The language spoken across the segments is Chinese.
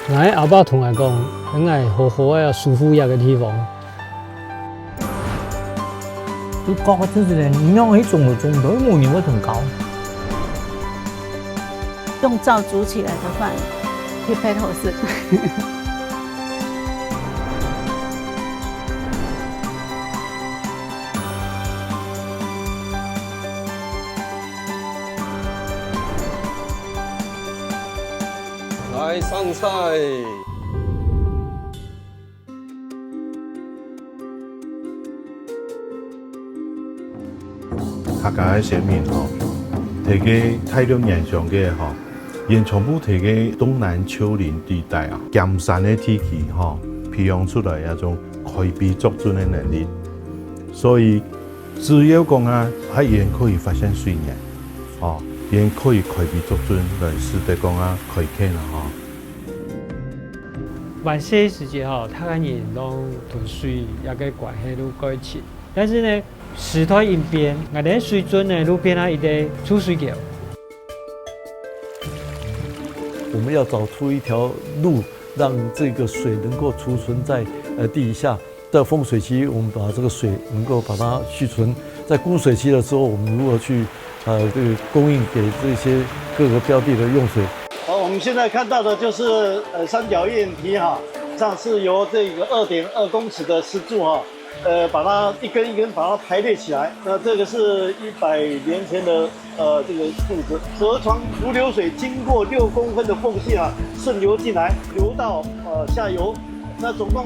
我阿爸同我讲，应该好好嘅舒服一个地方。你讲嘅真是咧，你用迄种都模拟会很高。用灶煮起来的饭，去配头饰。来上菜。客家的先民吼，提给大量影响嘅吼，因全部提给东南丘陵地带啊，咸山的天气吼，培养出来一种开闭作准的能力，所以只要讲啊，人可以发现水源，哦，人可以开闭作准来使得讲啊开垦啦吼。晚些时节吼，他个人拢囤水也个关系愈改善，但是呢，时代因变，我哋水准呢愈变啊，一直出水桥。我们要找出一条路，让这个水能够储存在地下。在丰水期，我们把这个水能够把它蓄存；在枯水期的时候，我们如何去这个供应给这些各个标的的用水。好，我们现在看到的就是三角砚堤哈，上是由这个2.2公尺的石柱哈，把它一根一根把它排列起来。那这个是100年前的这个柱子，河床如流水，经过6公分的缝隙啊，顺流进来，流到下游。那总共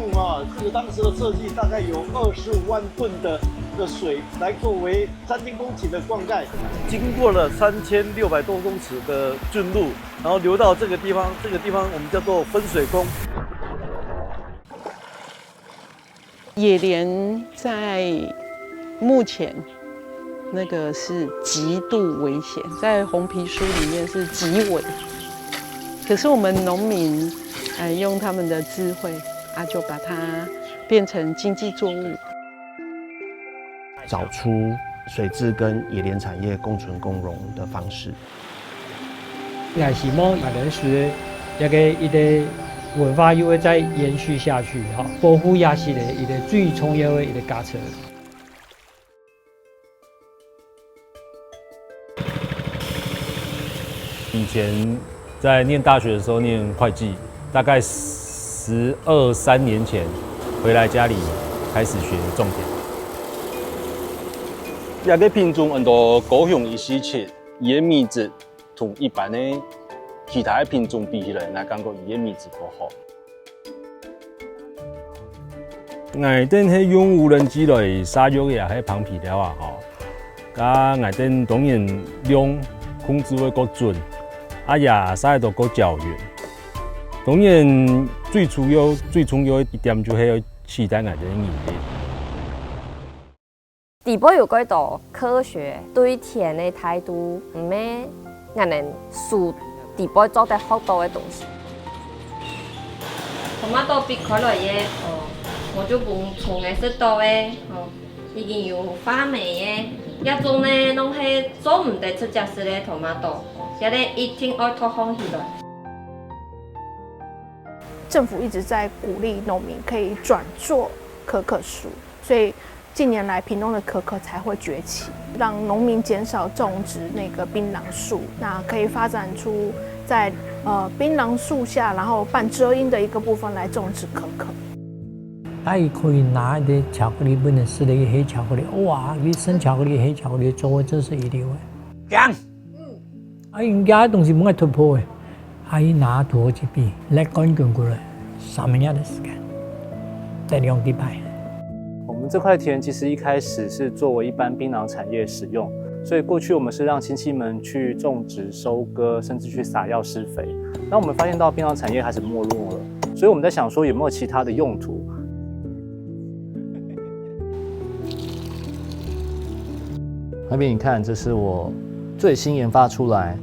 这个当时的设计大概有25万吨的水来作为3000公顷的灌溉，经过了3600多公尺的圳路，然后流到这个地方，这个地方我们叫做分水宫。野莲在目前那个是极度危险，在红皮书里面是极危。可是我们农民用他们的智慧就把它变成经济作物，找出水质跟野莲产业共存共荣的方式。也希望野莲水一个文化又会再延续下去哈，保护也是一个最重要的一个价值。以前在念大学的时候念会计，大概12、13年前回来家里开始学种田。这个品种很多高雄147，伊的米质同一般的其他的品种比起来，那感觉伊的米质不好。外顶迄用无人机来杀药也迄旁皮了啊吼，甲外顶当然量控制会够准，也杀得够胶原。当然最重要一点就系要期待外顶的研究。地保有几道科学对田的态度，唔咩我能树地保做得好多的东西。同埋到别开来嘅，我就唔从嘅识到嘅，已经有发霉嘅，一种呢拢系做唔得出只事嘅同埋豆，也咧一定要脱空起来。政府一直在鼓励农民可以转做可可树，所以近年来屏东的可可才会崛起，让农民减少种植那个槟榔树，那可以发展出在槟榔树下，然后半遮阴的一个部分来种植可可。可以拿一点巧克力不能吃的黑巧克力，哇，你生巧克力、黑巧克力做的真是一流的。讲，人家的东西不爱突破的，拿多几笔来干滚过来，3个月的时间，再2礼拜。我们这块田其实一开始是作为一般槟榔产业使用，所以过去我们是让亲戚们去种植、收割，甚至去撒药施肥。那我们发现到槟榔产业开始没落了，所以我们在想说有没有其他的用途。那边你看，这是我最新研发出来、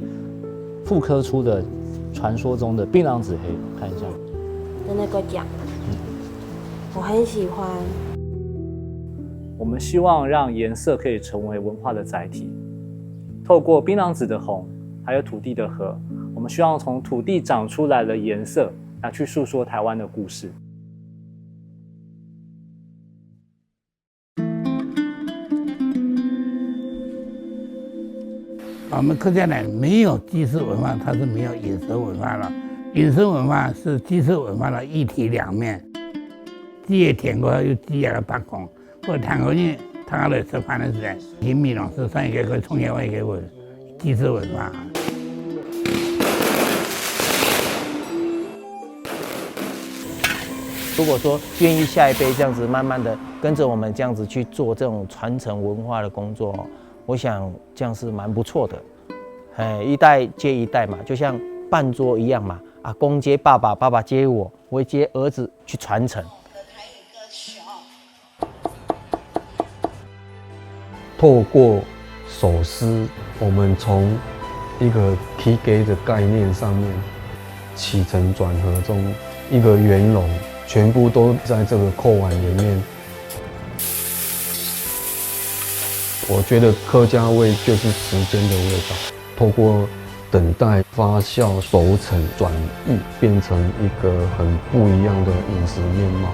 复刻出的传说中的槟榔紫黑，看一下。的那个奖，我很喜欢。我们希望让颜色可以成为文化的载体，透过槟榔紫的红，还有土地的和，我们希望从土地长出来的颜色，去诉说台湾的故事。我们客家人没有祭祀文化，它是没有饮食文化了。饮食文化是祭祀文化的一体两面。祭业田过有祭业的打工，或谈过人他来吃饭的时候，新米老师算一个从业外一个祭祀文化。如果说愿意下一辈这样子慢慢的跟着我们这样子去做这种传承文化的工作，我想这样是蛮不错的。一代接一代嘛，就像办桌一样嘛，阿公接爸爸，爸爸接我，我接儿子去传承。透过手撕，我们从一个提给的概念上面起承转合中，一个圆融，全部都在这个扣碗里面。我觉得客家味就是时间的味道，透过等待、发酵、熟成、转译，变成一个很不一样的饮食面貌。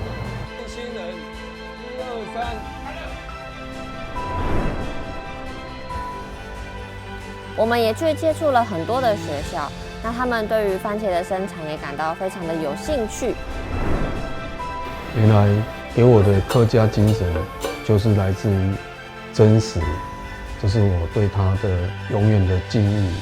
我们也去接触了很多的学校，那他们对于番茄的生产也感到非常的有兴趣。原来给我的客家精神，就是来自于真实，这是我对它的永远的敬意。